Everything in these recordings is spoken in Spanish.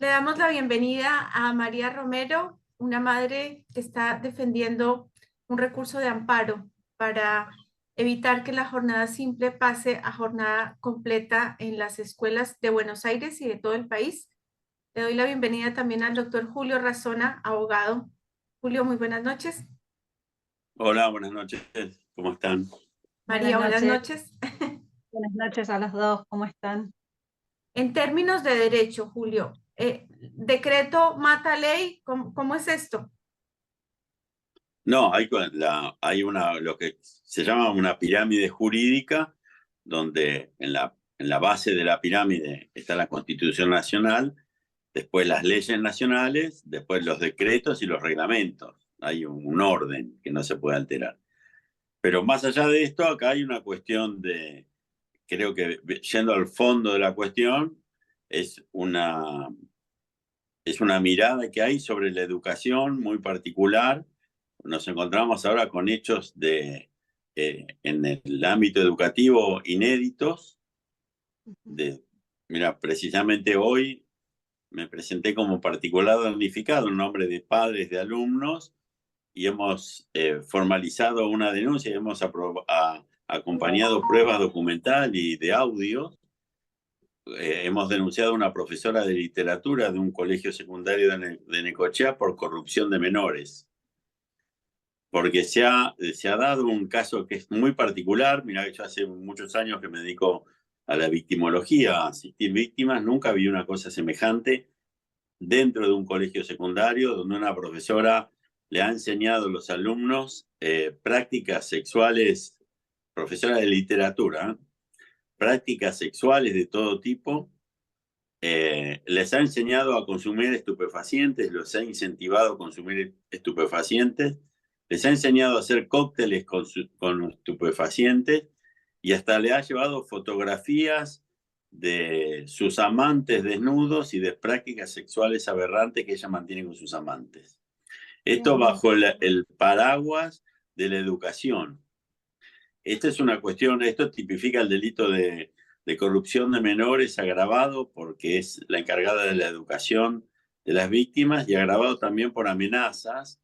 Le damos la bienvenida a María Romero, una madre que está defendiendo un recurso de amparo para evitar que la jornada simple pase a jornada completa en las escuelas de Buenos Aires y de todo el país. Le doy la bienvenida también al doctor Julio Razona, abogado. Julio, muy buenas noches. Hola, buenas noches. ¿Cómo están? María, buenas noches. Buenas noches a las dos, ¿cómo están? En términos de derecho, Julio, decreto mata ley, ¿cómo es esto? No, hay lo que se llama una pirámide jurídica, donde en la base de la pirámide está la Constitución Nacional, después las leyes nacionales, después los decretos y los reglamentos. Hay un orden que no se puede alterar. Pero más allá de esto, acá hay una cuestión creo que yendo al fondo de la cuestión, es una, es una mirada que hay sobre la educación muy particular. Nos encontramos ahora con hechos en el ámbito educativo inéditos. Mira, precisamente hoy me presenté como particular damnificado en nombre de padres de alumnos y hemos formalizado una denuncia y hemos acompañado pruebas documental y de audio. Hemos denunciado a una profesora de literatura de un colegio secundario de Necochea por corrupción de menores. Porque se ha dado un caso que es muy particular. Mira, yo hace muchos años que me dedico a la victimología, a asistir víctimas. Nunca vi una cosa semejante dentro de un colegio secundario donde una profesora le ha enseñado a los alumnos prácticas sexuales, profesora de literatura, prácticas sexuales de todo tipo. Les ha enseñado a consumir estupefacientes, los ha incentivado a consumir estupefacientes, les ha enseñado a hacer cócteles con estupefacientes y hasta le ha llevado fotografías de sus amantes desnudos y de prácticas sexuales aberrantes que ella mantiene con sus amantes. Esto bajo el paraguas de la educación. Esta es una cuestión, esto tipifica el delito de corrupción de menores agravado porque es la encargada de la educación de las víctimas y agravado también por amenazas,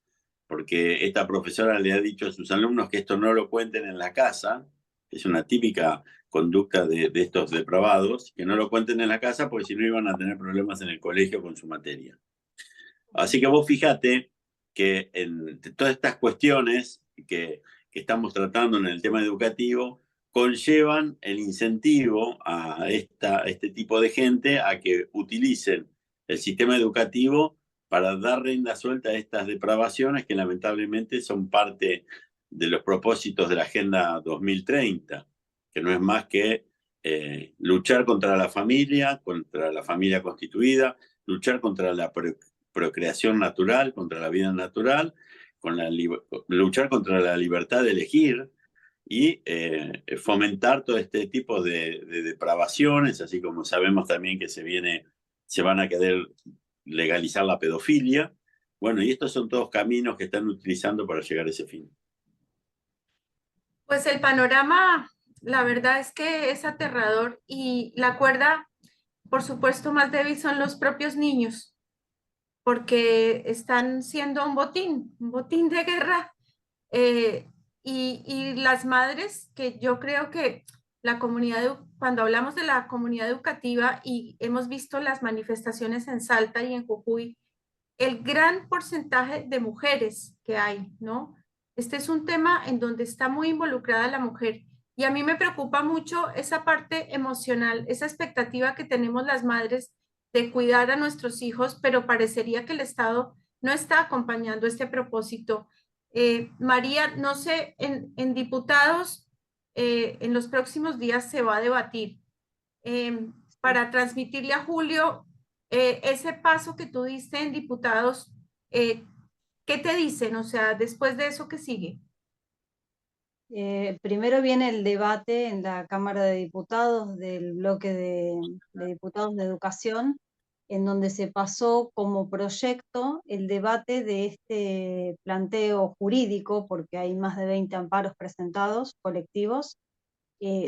porque esta profesora le ha dicho a sus alumnos que esto no lo cuenten en la casa, es una típica conducta de estos depravados, que no lo cuenten en la casa porque si no iban a tener problemas en el colegio con su materia. Así que vos fíjate que en todas estas cuestiones que estamos tratando en el tema educativo conllevan el incentivo a este tipo de gente a que utilicen el sistema educativo para dar rienda suelta a estas depravaciones que lamentablemente son parte de los propósitos de la Agenda 2030, que no es más que luchar contra la familia constituida, luchar contra la procreación natural, contra la vida natural, luchar contra la libertad de elegir y fomentar todo este tipo de depravaciones, así como sabemos también que se van a querer legalizar la pedofilia. Bueno, y estos son todos caminos que están utilizando para llegar a ese fin. Pues el panorama, la verdad es que es aterrador y la cuerda, por supuesto, más débil son los propios niños, porque están siendo un botín de guerra. eh, y las madres, que yo creo que cuando hablamos de la comunidad educativa y hemos visto las manifestaciones en Salta y en Jujuy, el gran porcentaje de mujeres que hay, ¿no? Este es un tema en donde está muy involucrada la mujer y a mí me preocupa mucho esa parte emocional, esa expectativa que tenemos las madres de cuidar a nuestros hijos, pero parecería que el Estado no está acompañando este propósito. María, no sé, en diputados, en los próximos días se va a debatir para transmitirle a Julio ese paso que tú diste en diputados. eh, ¿Qué te dicen? O sea, después de eso, ¿qué sigue? Primero viene el debate en la Cámara de Diputados del bloque de diputados de educación, en donde se pasó como proyecto el debate de este planteo jurídico, porque hay más de 20 amparos presentados colectivos,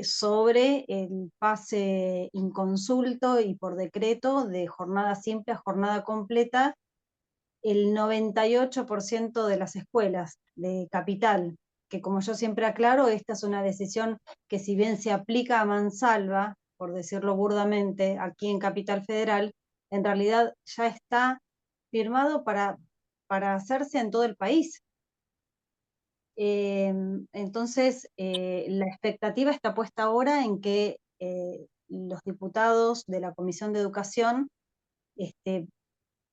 sobre el pase inconsulto y por decreto de jornada simple a jornada completa el 98% de las escuelas de Capital, que como yo siempre aclaro, esta es una decisión que si bien se aplica a mansalva, por decirlo burdamente, aquí en Capital Federal, en realidad ya está firmado para hacerse en todo el país. Entonces, la expectativa está puesta ahora en que los diputados de la Comisión de Educación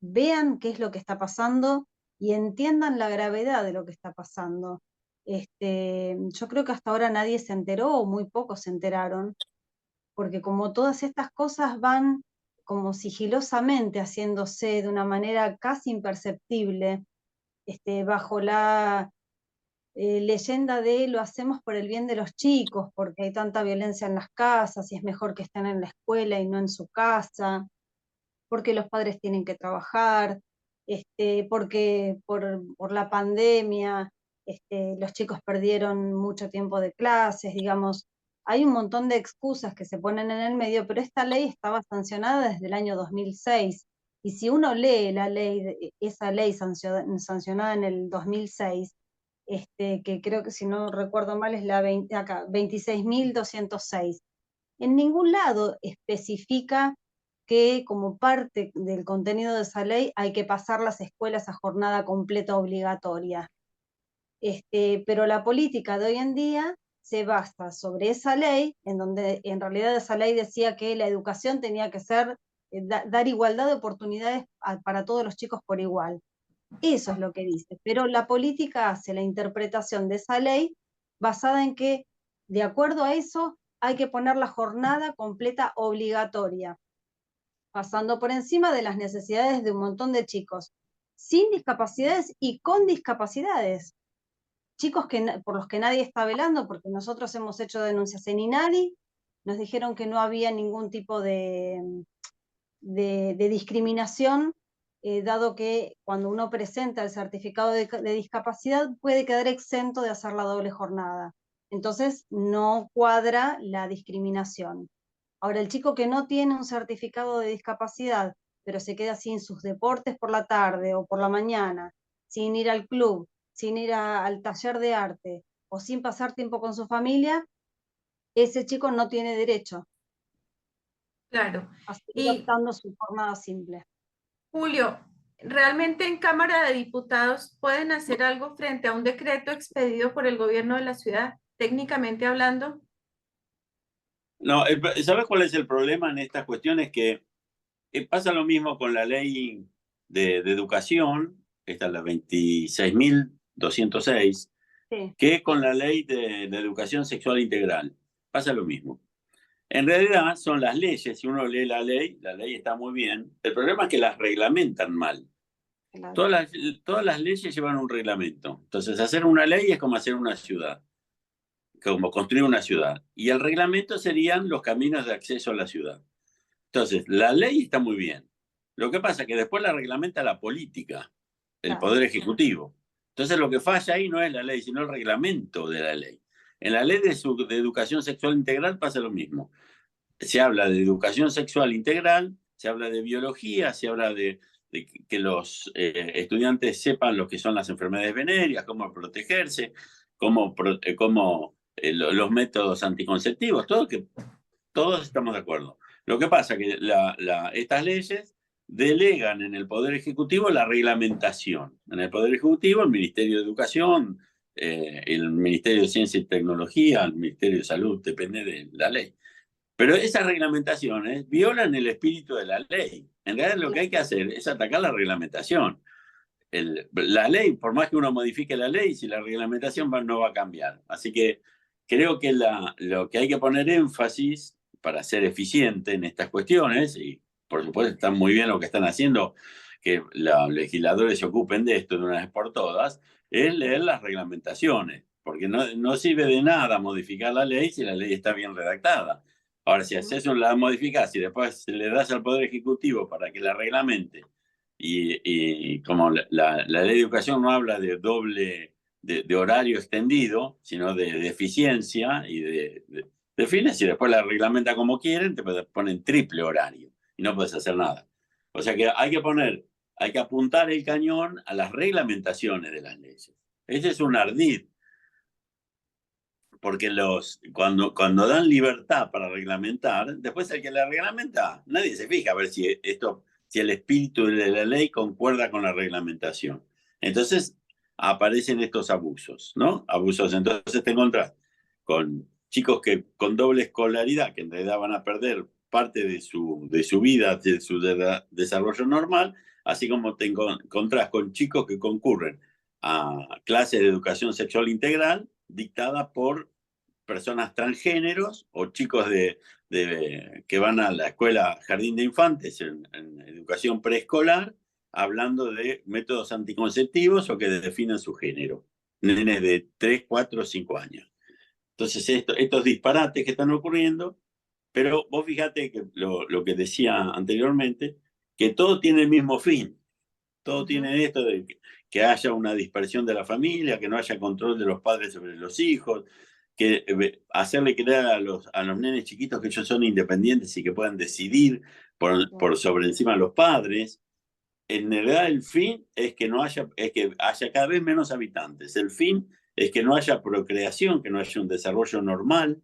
vean qué es lo que está pasando y entiendan la gravedad de lo que está pasando. Yo creo que hasta ahora nadie se enteró o muy pocos se enteraron, porque como todas estas cosas van como sigilosamente haciéndose de una manera casi imperceptible, bajo la leyenda de lo hacemos por el bien de los chicos, porque hay tanta violencia en las casas y es mejor que estén en la escuela y no en su casa, porque los padres tienen que trabajar, porque por la pandemia los chicos perdieron mucho tiempo de clases, digamos, hay un montón de excusas que se ponen en el medio, pero esta ley estaba sancionada desde el año 2006, y si uno lee la ley, esa ley sancionada en el 2006, que creo que si no recuerdo mal es la 26.206, en ningún lado especifica que como parte del contenido de esa ley hay que pasar las escuelas a jornada completa obligatoria. Pero la política de hoy en día se basa sobre esa ley, en donde en realidad esa ley decía que la educación tenía que ser, dar igualdad de oportunidades para todos los chicos por igual. Eso es lo que dice, pero la política hace la interpretación de esa ley basada en que, de acuerdo a eso, hay que poner la jornada completa obligatoria, pasando por encima de las necesidades de un montón de chicos sin discapacidades y con discapacidades. Chicos por los que nadie está velando, porque nosotros hemos hecho denuncias en INADI, nos dijeron que no había ningún tipo de discriminación, dado que cuando uno presenta el certificado de discapacidad puede quedar exento de hacer la doble jornada. Entonces no cuadra la discriminación. Ahora, el chico que no tiene un certificado de discapacidad, pero se queda sin sus deportes por la tarde o por la mañana, sin ir al club, sin ir al taller de arte o sin pasar tiempo con su familia, ese chico no tiene derecho Claro. a seguir Y optando su jornada simple. Julio, ¿realmente en Cámara de Diputados pueden hacer algo frente a un decreto expedido por el gobierno de la ciudad, técnicamente hablando? No, ¿sabes cuál es el problema en estas cuestiones? Que pasa lo mismo con la ley de educación, esta es la 26.206, Sí, que con la ley de educación sexual integral. Pasa lo mismo. En realidad son las leyes, si uno lee la ley está muy bien. El problema es que las reglamentan mal. claro. Todas las leyes llevan un reglamento. Entonces, hacer una ley es como hacer una ciudad, como construir una ciudad. Y el reglamento serían los caminos de acceso a la ciudad. Entonces, la ley está muy bien. Lo que pasa es que después la reglamenta la política, el Claro. Poder Ejecutivo. Entonces, lo que falla ahí no es la ley, sino el reglamento de la ley. En la ley de educación sexual integral pasa lo mismo. Se habla de educación sexual integral, se habla de biología, se habla de que los estudiantes sepan lo que son las enfermedades venéreas, cómo protegerse, los métodos anticonceptivos, todo que todos estamos de acuerdo. Lo que pasa es que estas leyes delegan en el Poder Ejecutivo la reglamentación. En el Poder Ejecutivo, el Ministerio de Educación, el Ministerio de Ciencia y Tecnología, el Ministerio de Salud, depende de la ley. Pero esas reglamentaciones violan el espíritu de la ley. En realidad lo que hay que hacer es atacar la reglamentación. La ley, por más que uno modifique la ley, si la reglamentación no va a cambiar. Así que creo que lo que hay que poner énfasis para ser eficiente en estas cuestiones, y por supuesto está muy bien lo que están haciendo, que los legisladores se ocupen de esto de una vez por todas, es leer las reglamentaciones, porque no sirve de nada modificar la ley si la ley está bien redactada. Ahora, si haces la modificas y después le das al Poder Ejecutivo para que la reglamente, y como la ley de educación no habla de doble, de horario extendido, sino de eficiencia y defines y después la reglamenta como quieren, te ponen triple horario y no puedes hacer nada. O sea que hay que apuntar el cañón a las reglamentaciones de las leyes. Ese es un ardid, porque cuando dan libertad para reglamentar, después el que la reglamenta, nadie se fija a ver si el espíritu de la ley concuerda con la reglamentación. Entonces aparecen estos abusos, ¿no? Abusos, entonces te encontrás con chicos que con doble escolaridad, que en realidad van a perder parte de su vida, de su desarrollo normal, así como te encontrás con chicos que concurren a clases de educación sexual integral dictada por personas transgéneros o chicos que van a la escuela jardín de infantes en educación preescolar, hablando de métodos anticonceptivos o que definen su género. Nenes de 3, 4, 5 años. Entonces, estos disparates que están ocurriendo, pero vos fíjate que lo que decía anteriormente, que todo tiene el mismo fin. Todo tiene esto de que haya una dispersión de la familia, que no haya control de los padres sobre los hijos, que hacerle creer a los nenes chiquitos que ellos son independientes y que puedan decidir por sobre encima de los padres. En realidad el fin es que haya cada vez menos habitantes. El fin es que no haya procreación, que no haya un desarrollo normal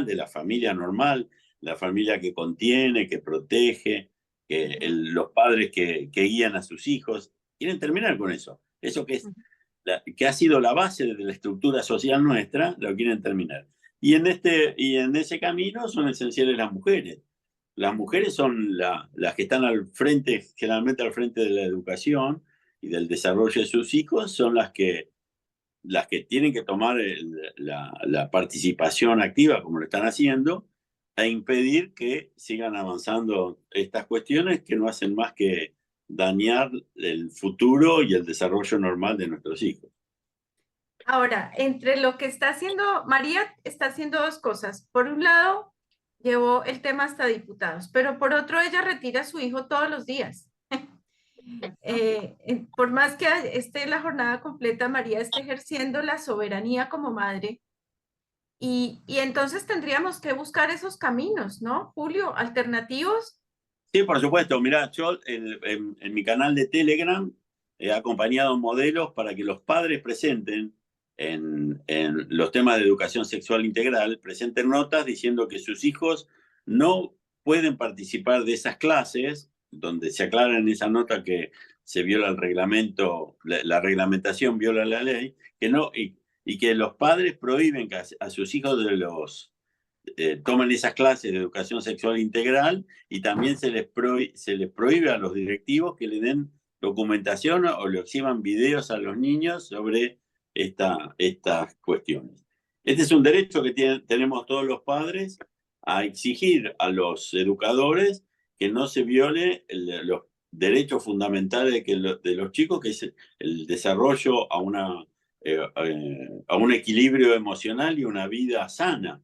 de la familia normal, la familia que contiene, que protege, los padres que guían a sus hijos. Quieren terminar con eso. Eso que ha sido la base de la estructura social nuestra, lo quieren terminar. Y en ese camino son esenciales las mujeres. Las mujeres son las que están al frente, generalmente al frente de la educación y del desarrollo de sus hijos, son las que tienen que tomar la participación activa, como lo están haciendo, e impedir que sigan avanzando estas cuestiones que no hacen más que dañar el futuro y el desarrollo normal de nuestros hijos. Ahora, entre lo que está haciendo María, está haciendo dos cosas. Por un lado, llevó el tema hasta diputados, pero por otro, ella retira a su hijo todos los días. Por más que esté la jornada completa, María está ejerciendo la soberanía como madre y entonces tendríamos que buscar esos caminos, ¿no, Julio? Alternativos. Sí, por supuesto. Mirá, yo en mi canal de Telegram he acompañado modelos para que los padres presenten en los temas de educación sexual integral, presenten notas diciendo que sus hijos no pueden participar de esas clases, donde se aclara en esa nota que se viola el reglamento, la reglamentación viola la ley, y que los padres prohíben que a sus hijos tomen esas clases de educación sexual integral y también se les prohíbe a los directivos que le den documentación o le exhiban videos a los niños sobre estas cuestiones. Este es un derecho que tenemos todos los padres a exigir a los educadores que no se viole los derechos fundamentales de los chicos, que es el desarrollo a un equilibrio emocional y una vida sana.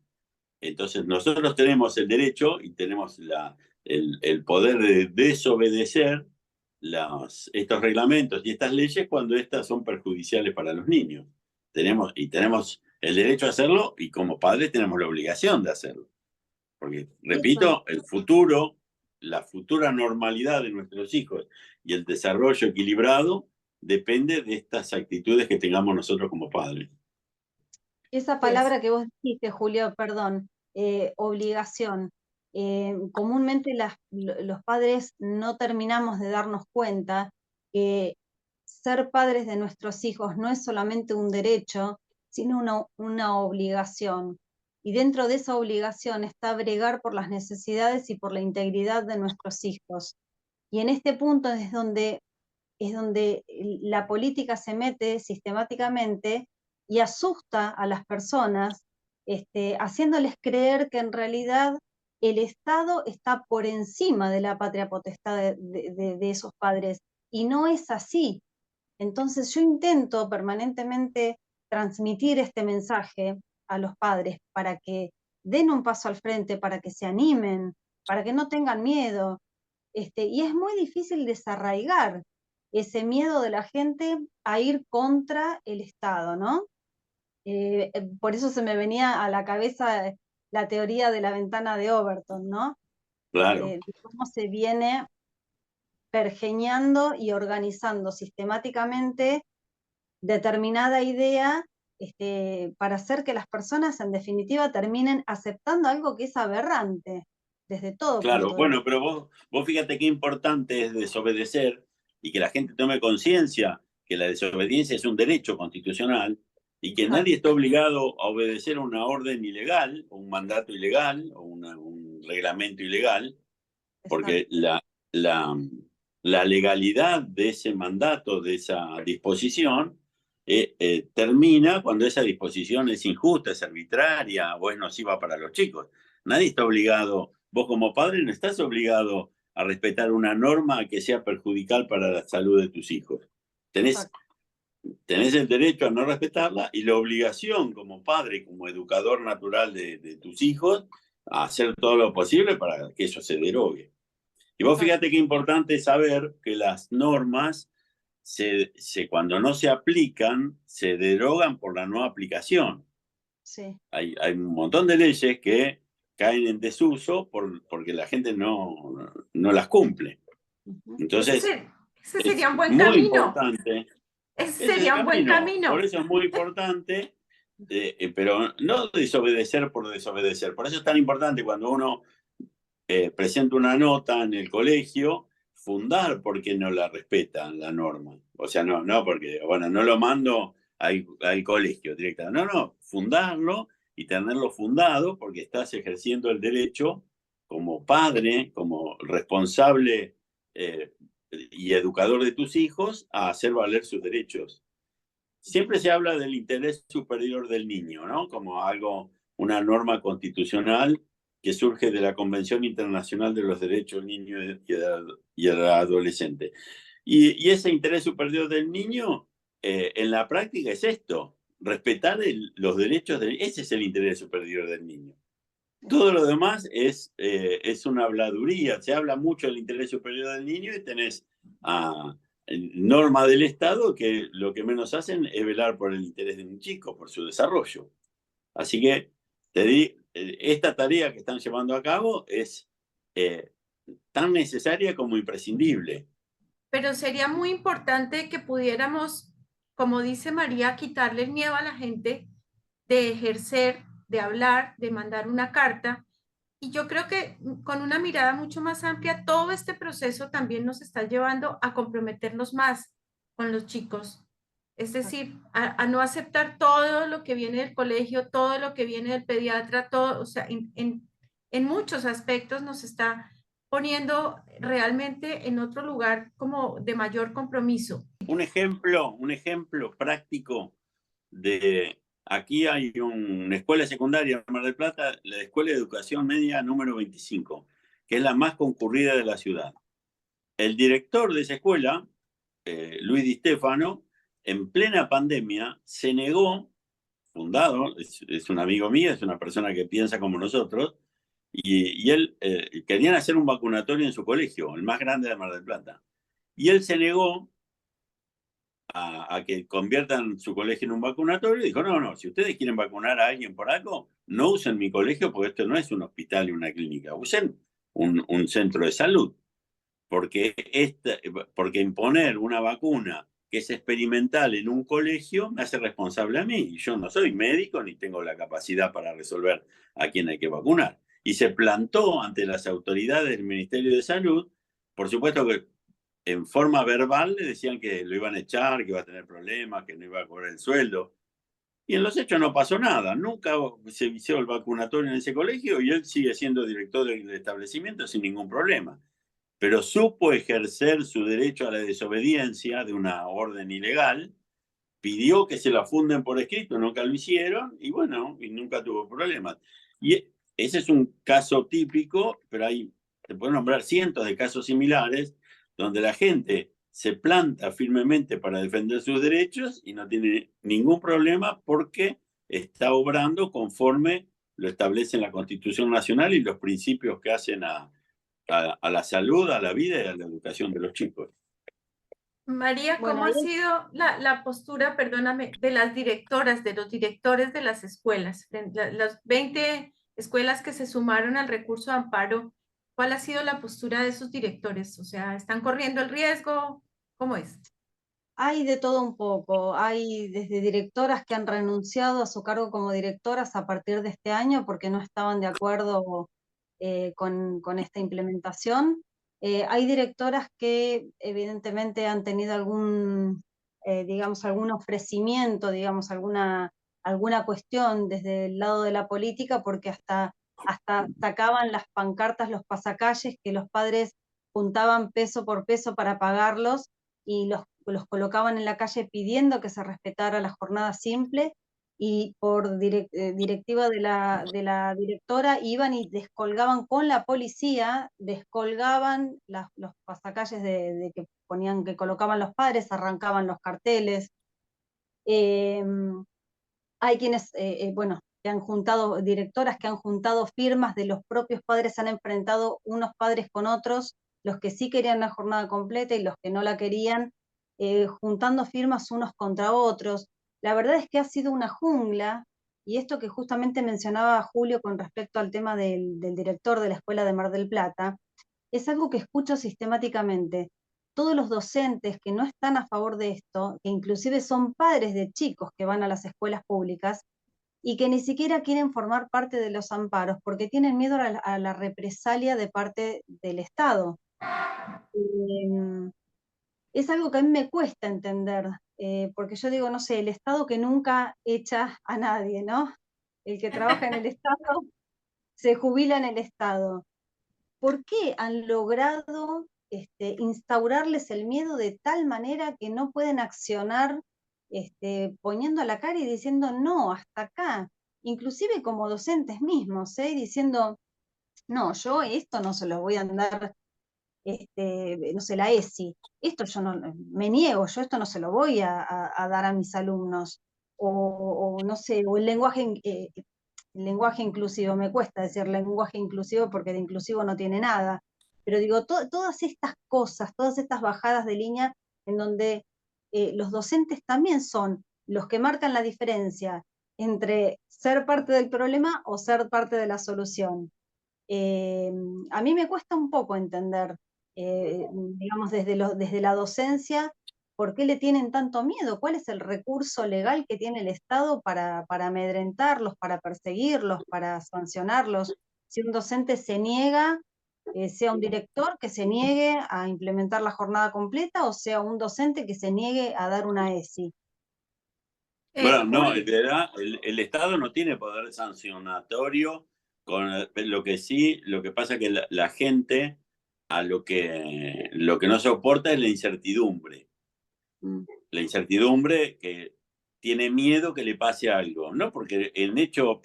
Entonces nosotros tenemos el derecho y tenemos el poder de desobedecer estos reglamentos y estas leyes cuando estas son perjudiciales para los niños. Tenemos el derecho a hacerlo y como padres tenemos la obligación de hacerlo. Porque, repito, la futura normalidad de nuestros hijos y el desarrollo equilibrado depende de estas actitudes que tengamos nosotros como padres. Esa palabra que vos dijiste, Julio, perdón, obligación. Comúnmente los padres no terminamos de darnos cuenta que ser padres de nuestros hijos no es solamente un derecho, sino una obligación. Y dentro de esa obligación está bregar por las necesidades y por la integridad de nuestros hijos. Y en este punto es donde la política se mete sistemáticamente y asusta a las personas, haciéndoles creer que en realidad el Estado está por encima de la patria potestad de esos padres, y no es así. Entonces yo intento permanentemente transmitir este mensaje a los padres para que den un paso al frente, para que se animen, para que no tengan miedo. Y es muy difícil desarraigar ese miedo de la gente a ir contra el Estado, ¿no? Por eso se me venía a la cabeza la teoría de la ventana de Overton, ¿no? Claro, De cómo se viene pergeñando y organizando sistemáticamente determinada idea para hacer que las personas en definitiva terminen aceptando algo que es aberrante desde todo claro. punto de Bueno, vista. pero vos fíjate qué importante es desobedecer y que la gente tome conciencia que la desobediencia es un derecho constitucional y que Exacto, nadie está obligado a obedecer una orden ilegal, o un mandato ilegal, o un reglamento ilegal, porque exacto, la, la legalidad de ese mandato, de esa disposición, termina cuando esa disposición es injusta, es arbitraria o es nociva para los chicos. Nadie está obligado, vos como padre no estás obligado a respetar una norma que sea perjudicial para la salud de tus hijos. Tenés, exacto. tenés el derecho a no respetarla y la obligación como padre, como educador natural de tus hijos, a hacer todo lo posible para que eso se derogue. Y vos Exacto, fíjate qué importante saber que las normas, cuando no se aplican, se derogan por la no aplicación. sí. Hay un montón de leyes que caen en desuso porque la gente no las cumple. Ujú. Entonces, Ese sería es un buen muy camino. importante. Ese Ese es el sería un buen camino. Por camino. eso es muy importante, pero no desobedecer por desobedecer. Por eso es tan importante cuando uno presenta una nota en el colegio, fundar por qué no la respetan la norma. O sea, no porque, bueno, no lo mando al colegio directamente. No, fundarlo y tenerlo fundado porque estás ejerciendo el derecho como padre, como responsable y educador de tus hijos a hacer valer sus derechos. Siempre se habla del interés superior del niño, ¿no? Como algo, una norma constitucional que surge de la Convención Internacional de los Derechos del Niño y del Adolescente. Y ese interés superior del niño, en la práctica es esto, respetar los derechos ese es el interés superior del niño. Todo lo Exacto. demás es una habladuría. Se habla mucho del interés superior del niño y tenés a norma del Estado que lo que menos hacen es velar por el interés de un chico, por su desarrollo. Así que esta tarea que están llevando a cabo es eh, tan necesaria como imprescindible. Pero sería muy importante que pudiéramos, como dice María, quitarle el miedo a la gente de ejercer, de hablar, de mandar una carta. Y yo creo que con una mirada mucho más amplia, todo este proceso también nos está llevando a comprometernos más con los chicos. Es decir, a no aceptar todo lo que viene del colegio, todo lo que viene del pediatra, todo, o sea, en muchos aspectos nos está poniendo realmente en otro lugar como de mayor compromiso. Un ejemplo práctico de aquí hay una escuela secundaria en Mar del Plata, la Escuela de Educación Media número 25, que es la más concurrida de la ciudad. El director de esa escuela, Luis Di Stefano, en plena pandemia se negó, fundado, es un amigo mío, es una persona que piensa como nosotros, y él querían hacer un vacunatorio en su colegio, el más grande de Mar del Plata. Y él se negó a que conviertan su colegio en un vacunatorio y dijo, no, si ustedes quieren vacunar a alguien por algo, no usen mi colegio porque esto no es un hospital y una clínica, usen un centro de salud, porque, porque imponer una vacuna que es experimental en un colegio me hace responsable a mí, y yo no soy médico ni tengo la capacidad para resolver a quién hay que vacunar. Y se plantó ante las autoridades del Ministerio de Salud, por supuesto que en forma verbal le decían que lo iban a echar, que iba a tener problemas, que no iba a cobrar el sueldo. Y en los hechos no pasó nada. Nunca se hizo el vacunatorio en ese colegio y él sigue siendo director del establecimiento sin ningún problema. Pero supo ejercer su derecho a la desobediencia de una orden ilegal, pidió que se la funden por escrito, nunca lo hicieron y bueno, y nunca tuvo problemas. Y ese es un caso típico, pero se pueden nombrar cientos de casos similares donde la gente se planta firmemente para defender sus derechos y no tiene ningún problema porque está obrando conforme lo establece la Constitución Nacional y los principios que hacen a la salud, a la vida y a la educación de los chicos. María, Bueno, ¿cómo ahí ha sido la postura, perdóname, de las directoras, de los directores de las escuelas? Los 20 escuelas que se sumaron al recurso de amparo, ¿cuál ha sido la postura de esos directores? O sea, ¿están corriendo el riesgo? ¿Cómo es? Hay de todo un poco, hay desde directoras que han renunciado a su cargo como directoras a partir de este año porque no estaban de acuerdo con esta implementación. Hay directoras que evidentemente han tenido digamos, algún ofrecimiento, digamos, alguna cuestión desde el lado de la política, porque hasta sacaban las pancartas, los pasacalles, que los padres juntaban peso por peso para pagarlos y los colocaban en la calle pidiendo que se respetara la jornada simple, y por directiva de la directora iban y descolgaban con la policía, descolgaban los pasacalles de que ponían, que colocaban los padres, arrancaban los carteles. Eh, Hay quienes, bueno, que han juntado, directoras que han juntado firmas de los propios padres, se han enfrentado unos padres con otros, los que sí querían la jornada completa y los que no la querían, juntando firmas unos contra otros. La verdad es que ha sido una jungla, y esto que justamente mencionaba Julio con respecto al tema del director de la Escuela de Mar del Plata, es algo que escucho sistemáticamente. Todos los docentes que no están a favor de esto, que inclusive son padres de chicos que van a las escuelas públicas y que ni siquiera quieren formar parte de los amparos porque tienen miedo a la represalia de parte del Estado. Eh, es algo que a mí me cuesta entender, porque yo digo, no sé, el Estado que nunca echa a nadie, ¿no? El que trabaja en el Estado se jubila en el Estado. ¿Por qué han logrado instaurarles el miedo de tal manera que no pueden accionar, poniendo la cara y diciendo no, hasta acá? Inclusive como docentes mismos, diciendo, no, yo esto no se lo voy a andar, no sé, la ESI, esto yo no, me niego, yo esto no se lo voy a dar a mis alumnos. O no sé, o el lenguaje inclusivo, me cuesta decir lenguaje inclusivo porque de inclusivo no tiene nada, pero digo, todas estas cosas, todas estas bajadas de línea en donde los docentes también son los que marcan la diferencia entre ser parte del problema o ser parte de la solución. Eh, a mí me cuesta un poco entender, digamos, desde la docencia, por qué le tienen tanto miedo, cuál es el recurso legal que tiene el Estado para amedrentarlos, para perseguirlos, para sancionarlos. Si un docente se niega, sea un director que se niegue a implementar la jornada completa o sea un docente que se niegue a dar una ESI. Bueno, no, Julio, en realidad el Estado no tiene poder sancionatorio, lo que sí, lo que pasa es que la gente a lo que no soporta es la incertidumbre. Mm. La incertidumbre que tiene miedo que le pase algo, ¿no? Porque el hecho,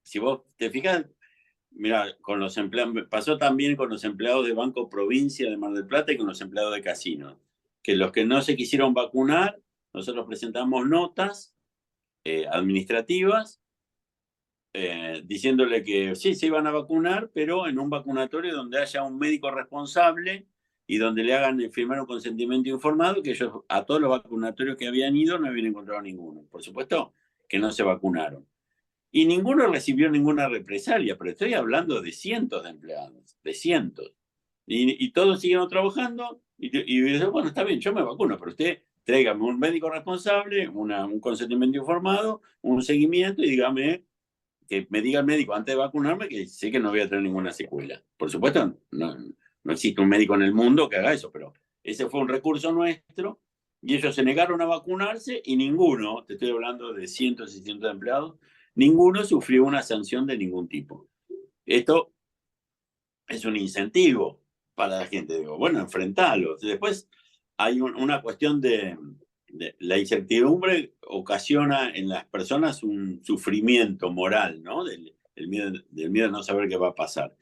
si vos te fijas, mira, con los empleados, pasó también con los empleados de Banco Provincia de Mar del Plata y con los empleados de casinos, que los que no se quisieron vacunar, nosotros presentamos notas administrativas, diciéndole que sí, se iban a vacunar, pero en un vacunatorio donde haya un médico responsable y donde le hagan firmar un consentimiento informado, que ellos a todos los vacunatorios que habían ido no habían encontrado ninguno. Por supuesto que no se vacunaron. Y ninguno recibió ninguna represalia, pero estoy hablando de cientos de empleados, de cientos. Y todos siguieron trabajando y dice, bueno, está bien, yo me vacuno, pero usted tráigame un médico responsable, un consentimiento informado, un seguimiento y dígame, que me diga el médico antes de vacunarme que sé que no voy a tener ninguna secuela. Por supuesto, no existe un médico en el mundo que haga eso, pero ese fue un recurso nuestro y ellos se negaron a vacunarse y ninguno, te estoy hablando de cientos y cientos de empleados, ninguno sufrió una sanción de ningún tipo. Esto es un incentivo para la gente. Digo, bueno, enfrentarlos. Después hay una cuestión de la incertidumbre ocasiona en las personas un sufrimiento moral, ¿no? Del miedo de no saber qué va a pasar.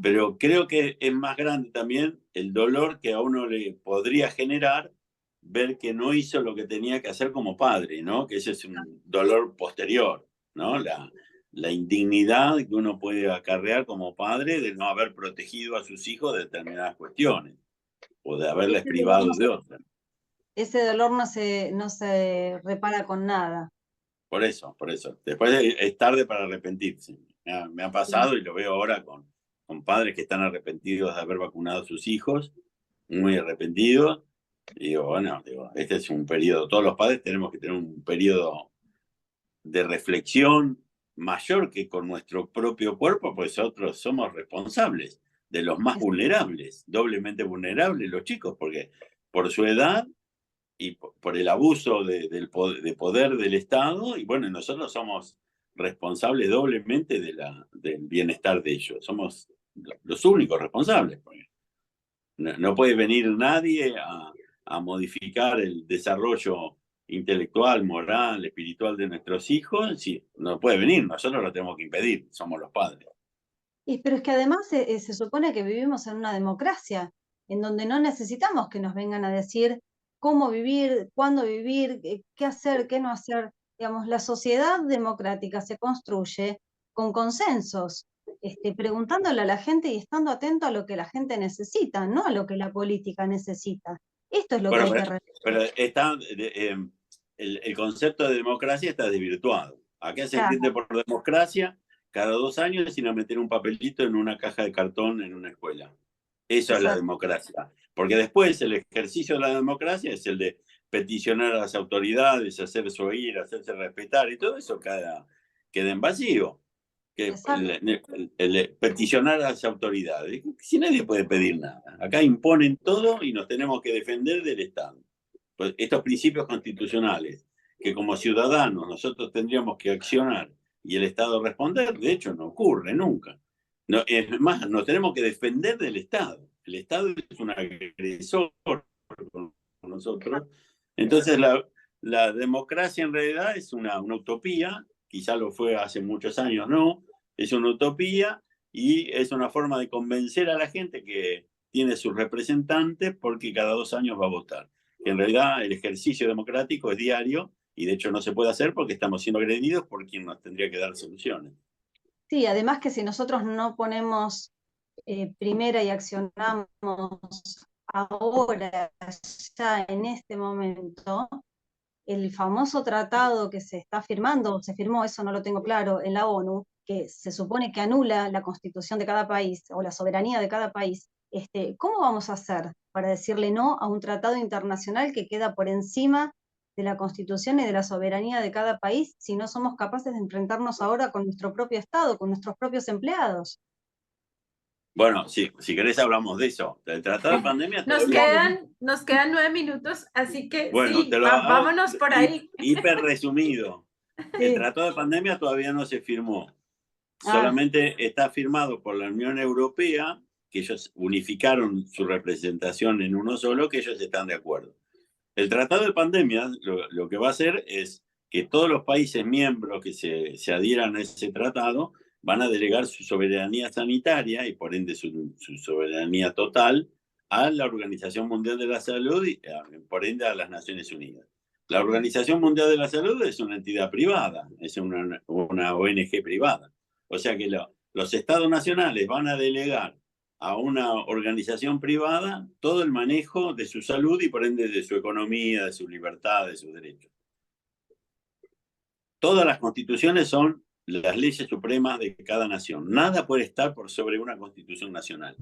Pero creo que es más grande también el dolor que a uno le podría generar ver que no hizo lo que tenía que hacer como padre, ¿no? Que ese es un dolor posterior, ¿no? La indignidad que uno puede acarrear como padre de no haber protegido a sus hijos de determinadas cuestiones o de haberles Ese dolor privado no de otras. ese dolor no se repara con nada. Por eso. Después es tarde para arrepentirse. Me ha pasado y lo veo ahora con padres que están arrepentidos de haber vacunado a sus hijos, muy arrepentidos. Y digo, bueno, este es un periodo, todos los padres tenemos que tener un periodo de reflexión mayor que con nuestro propio cuerpo, pues nosotros somos responsables de los más vulnerables, doblemente vulnerables los chicos, porque por su edad y por el abuso de poder del Estado, y bueno, nosotros somos responsables doblemente del bienestar de ellos, somos los únicos responsables. No puede venir nadie a modificar el desarrollo intelectual, moral, espiritual de nuestros hijos. Sí, no puede venir, nosotros lo tenemos que impedir, somos los padres. Pero es que además se supone que vivimos en una democracia, en donde no necesitamos que nos vengan a decir cómo vivir, cuándo vivir, qué hacer, qué no hacer. Digamos, la sociedad democrática se construye con consensos, preguntándole a la gente y estando atento a lo que la gente necesita, no a lo que la política necesita. Esto es lo que Bueno, hay que pero está, el concepto de democracia está desvirtuado. Acá se entiende por democracia cada 2 años sin meter un papelito en una caja de cartón en una escuela. Eso es la democracia. Porque después el ejercicio de la democracia es el de peticionar a las autoridades, hacerse oír, hacerse respetar, y todo eso queda en vacío. Que el peticionar a las autoridades. Si nadie puede pedir nada. Acá imponen todo y nos tenemos que defender del Estado. Pues estos principios constitucionales, que como ciudadanos nosotros tendríamos que accionar y el Estado responder, de hecho no ocurre nunca. No, es más, nos tenemos que defender del Estado. El Estado es un agresor con nosotros. Entonces la democracia en realidad es una utopía, quizá lo fue hace muchos años, no, es una utopía y es una forma de convencer a la gente que tiene sus representantes porque cada 2 años va a votar. En realidad el ejercicio democrático es diario y de hecho no se puede hacer porque estamos siendo agredidos por quien nos tendría que dar soluciones. Sí, además que si nosotros no ponemos primera y accionamos ahora, ya en este momento, el famoso tratado que se está firmando, se firmó, eso no lo tengo claro, en la ONU, que se supone que anula la constitución de cada país o la soberanía de cada país, ¿cómo vamos a hacer para decirle no a un tratado internacional que queda por encima de la constitución y de la soberanía de cada país si no somos capaces de enfrentarnos ahora con nuestro propio Estado, con nuestros propios empleados? Bueno, sí, si querés hablamos de eso. El tratado de pandemia Nos todavía... quedan 9 minutos, así que Bueno, sí, te lo hago vámonos por ahí. hiper resumido. El Sí. tratado de pandemia todavía no se firmó. Ah, Solamente está firmado por la Unión Europea, que ellos unificaron su representación en uno solo, que ellos están de acuerdo. El tratado de pandemia lo que va a hacer es que todos los países miembros que se adhieran a ese tratado van a delegar su soberanía sanitaria y por ende su soberanía total a la Organización Mundial de la Salud y por ende a las Naciones Unidas. La Organización Mundial de la Salud es una entidad privada, es una ONG privada. O sea que los estados nacionales van a delegar a una organización privada todo el manejo de su salud y por ende de su economía, de su libertad, de sus derechos. Todas las constituciones son las leyes supremas de cada nación. Nada puede estar por sobre una constitución nacional.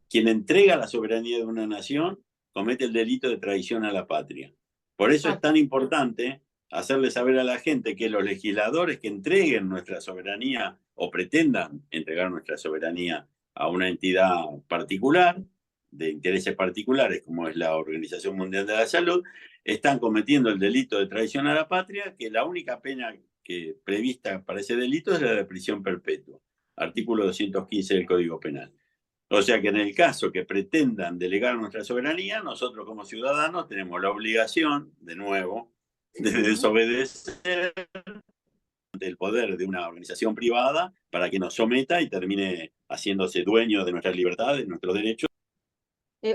Quien entrega la soberanía de una nación comete el delito de traición a la patria. Por eso es tan importante hacerle saber a la gente que los legisladores que entreguen nuestra soberanía o pretendan entregar nuestra soberanía a una entidad particular, de intereses particulares, como es la Organización Mundial de la Salud, están cometiendo el delito de traición a la patria, que la única pena que prevista para ese delito es la de prisión perpetua, artículo 215 del Código Penal. O sea que en el caso que pretendan delegar nuestra soberanía, nosotros como ciudadanos tenemos la obligación, de nuevo, de desobedecer el poder de una organización privada para que nos someta y termine haciéndose dueño de nuestras libertades, de nuestros derechos.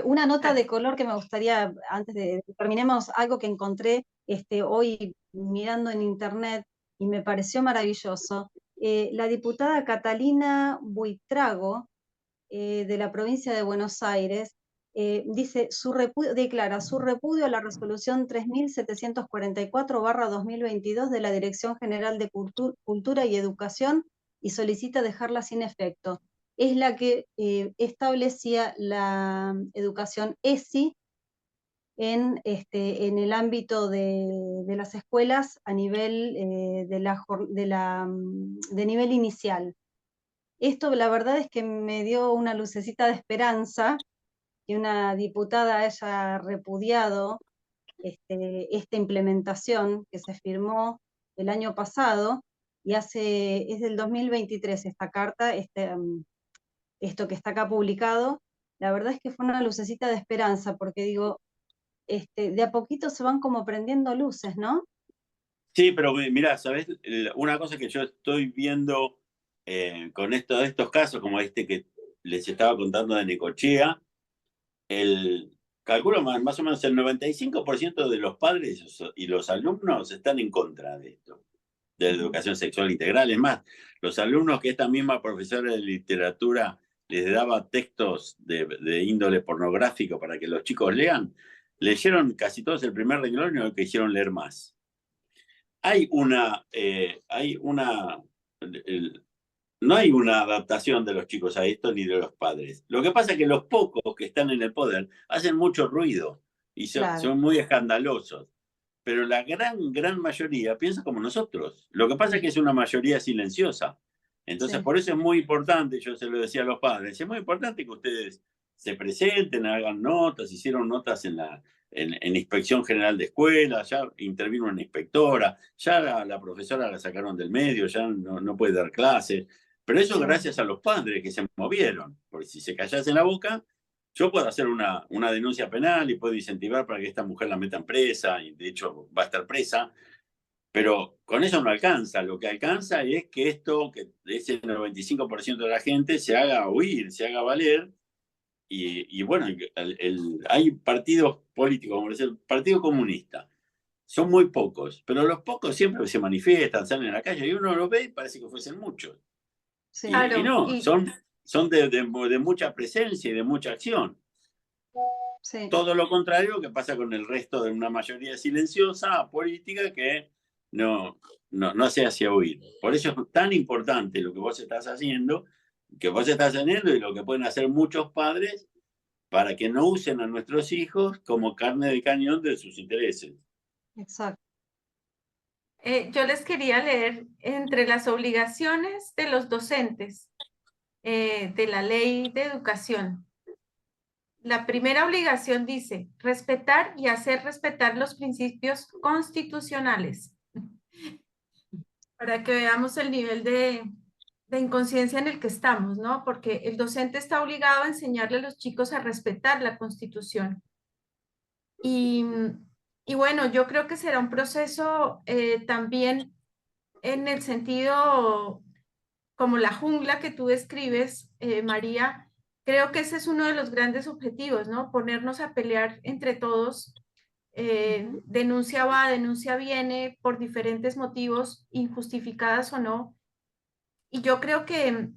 Una nota de color que me gustaría, antes de que terminemos, algo que encontré hoy mirando en internet y me pareció maravilloso. La diputada Catalina Buitrago, de la provincia de Buenos Aires, dice, declara su repudio a la resolución 3744/2022 de la Dirección General de Cultura y Educación, y solicita dejarla sin efecto. Es la que establecía la educación ESI en el ámbito de las escuelas a nivel de nivel inicial. Esto la verdad es que me dio una lucecita de esperanza que una diputada haya repudiado esta implementación que se firmó el año pasado, y es del 2023 esta carta, esto que está acá publicado. La verdad es que fue una lucecita de esperanza, porque digo, de a poquito se van como prendiendo luces, ¿no? Sí, pero mirá, ¿sabés? Una cosa que yo estoy viendo con estos casos, como este que les estaba contando de Necochea, calculo más o menos el 95% de los padres y los alumnos están en contra de esto, de la educación sexual integral. Es más, los alumnos que esta misma profesora de literatura les daba textos de índole pornográfico para que los chicos lean, leyeron casi todos el primer renglón y no quisieron leer más. No hay una adaptación de los chicos a esto ni de los padres. Lo que pasa es que los pocos que están en el poder hacen mucho ruido y Claro, son muy escandalosos. Pero la gran mayoría piensa como nosotros. Lo que pasa es que es una mayoría silenciosa. Entonces, sí, por eso es muy importante, yo se lo decía a los padres, es muy importante que ustedes se presenten, hagan notas, hicieron notas en Inspección General de Escuelas, ya intervino una inspectora, ya la profesora la sacaron del medio, ya no puede dar clases. Pero eso sí, gracias a los padres que se movieron, porque si se callasen la boca, yo puedo hacer una denuncia penal y puedo incentivar para que esta mujer la metan presa, y de hecho va a estar presa, pero con eso no alcanza. Lo que alcanza es que que ese 95% de la gente se haga oír, se haga valer, y bueno, hay partidos políticos, como el Partido Comunista, son muy pocos, pero los pocos siempre se manifiestan, salen a la calle, y uno los ve y parece que fuesen muchos. sí, Y Claro, no, y son de mucha presencia y de mucha acción. sí, Todo lo contrario que pasa con el resto de una mayoría silenciosa, política, que no se hace oír. Por eso es tan importante lo que vos estás haciendo, y lo que pueden hacer muchos padres para que no usen a nuestros hijos como carne de cañón de sus intereses. exacto. yo les quería leer entre las obligaciones de los docentes de la ley de educación. La primera obligación dice, respetar y hacer respetar los principios constitucionales, para que veamos el nivel de inconsciencia en el que estamos, ¿no? Porque el docente está obligado a enseñarle a los chicos a respetar la Constitución. Y, y bueno, yo creo que será un proceso también en el sentido como la jungla que tú describes, María. Creo que ese es uno de los grandes objetivos, ¿no? Ponernos a pelear entre todos. Denuncia va, denuncia viene, por diferentes motivos, injustificadas o no. Y yo creo que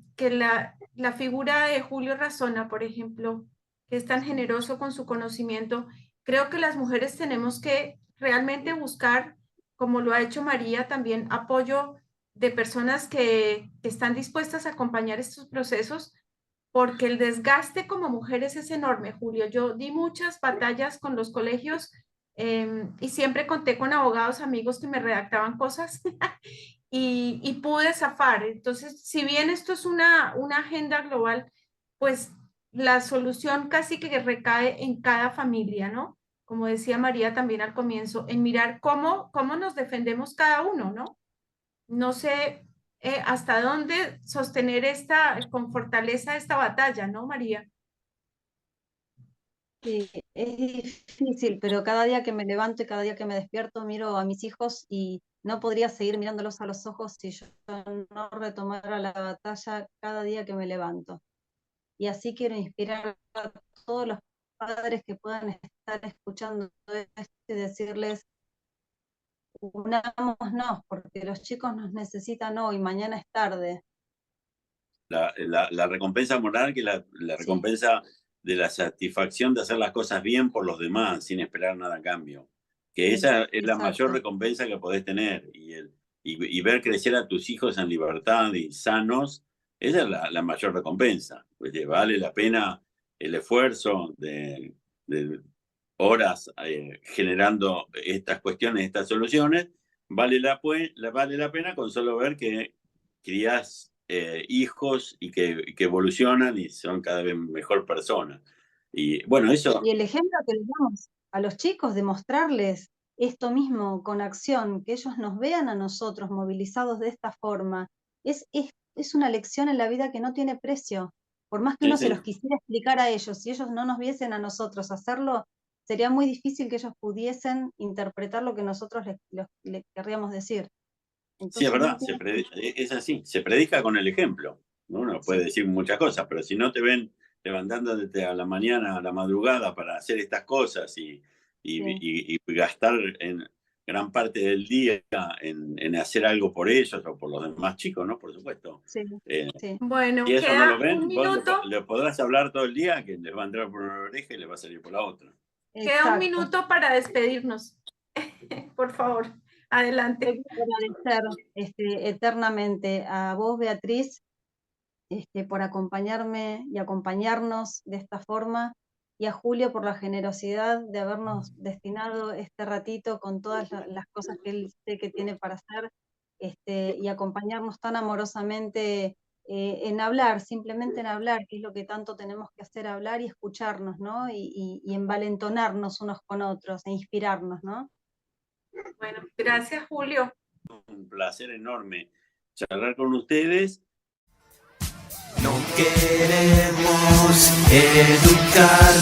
la figura de Julio Razona, por ejemplo, que es tan generoso con su conocimiento, creo que las mujeres tenemos que realmente buscar, como lo ha hecho María, también apoyo de personas que están dispuestas a acompañar estos procesos, porque el desgaste como mujeres es enorme, Julio. Yo di muchas batallas con los colegios y siempre conté con abogados amigos que me redactaban cosas y pude zafar. Entonces, si bien esto es una agenda global, pues la solución casi que recae en cada familia, ¿no? Como decía María también al comienzo, en mirar cómo nos defendemos cada uno, ¿no? No sé hasta dónde sostener con fortaleza esta batalla, ¿no, María? Sí, es difícil, pero cada día que me levanto y cada día que me despierto miro a mis hijos y no podría seguir mirándolos a los ojos si yo no retomara la batalla cada día que me levanto. Y así quiero inspirar a todos los padres que puedan estar escuchando esto y decirles, unámonos, porque los chicos nos necesitan hoy, mañana es tarde. La recompensa moral, que la Sí, recompensa de la satisfacción de hacer las cosas bien por los demás, sin esperar nada a cambio. Que sí, esa es la mayor exacto. recompensa que podés tener. y ver crecer a tus hijos en libertad y sanos, esa es la mayor recompensa. Pues vale la pena el esfuerzo de horas generando estas cuestiones, estas soluciones, vale la pena con solo ver que crías hijos y que evolucionan y son cada vez mejor personas. Y bueno, eso... Y el ejemplo que les damos a los chicos de mostrarles esto mismo con acción, que ellos nos vean a nosotros movilizados de esta forma, es una lección en la vida que no tiene precio. Por más que uno se los quisiera explicar a ellos, si ellos no nos viesen a nosotros hacerlo, sería muy difícil que ellos pudiesen interpretar lo que nosotros les querríamos decir. Sí, es Entonces, verdad, no es así, se predica con el ejemplo. Uno puede decir muchas cosas, pero si no te ven levantándote a la mañana, a la madrugada para hacer estas cosas y gastar en gran parte del día en hacer algo por ellos o por los demás chicos, ¿no? Por supuesto. sí, sí. Bueno, Si eso no lo queda un ven, vos minuto. le podrás hablar todo el día que les va a entrar por una oreja y les va a salir por la otra. Queda un minuto para despedirnos. Por favor, adelante. Quiero agradecer eternamente a vos, Beatriz, por acompañarme y acompañarnos de esta forma, y a Julio por la generosidad de habernos destinado este ratito con todas las cosas que él sé que tiene para hacer, y acompañarnos tan amorosamente en hablar, simplemente en hablar, que es lo que tanto tenemos que hacer, hablar y escucharnos, ¿no? Y envalentonarnos unos con otros, e inspirarnos, ¿no? Bueno, gracias, Julio. Un placer enorme charlar con ustedes. No queremos educar.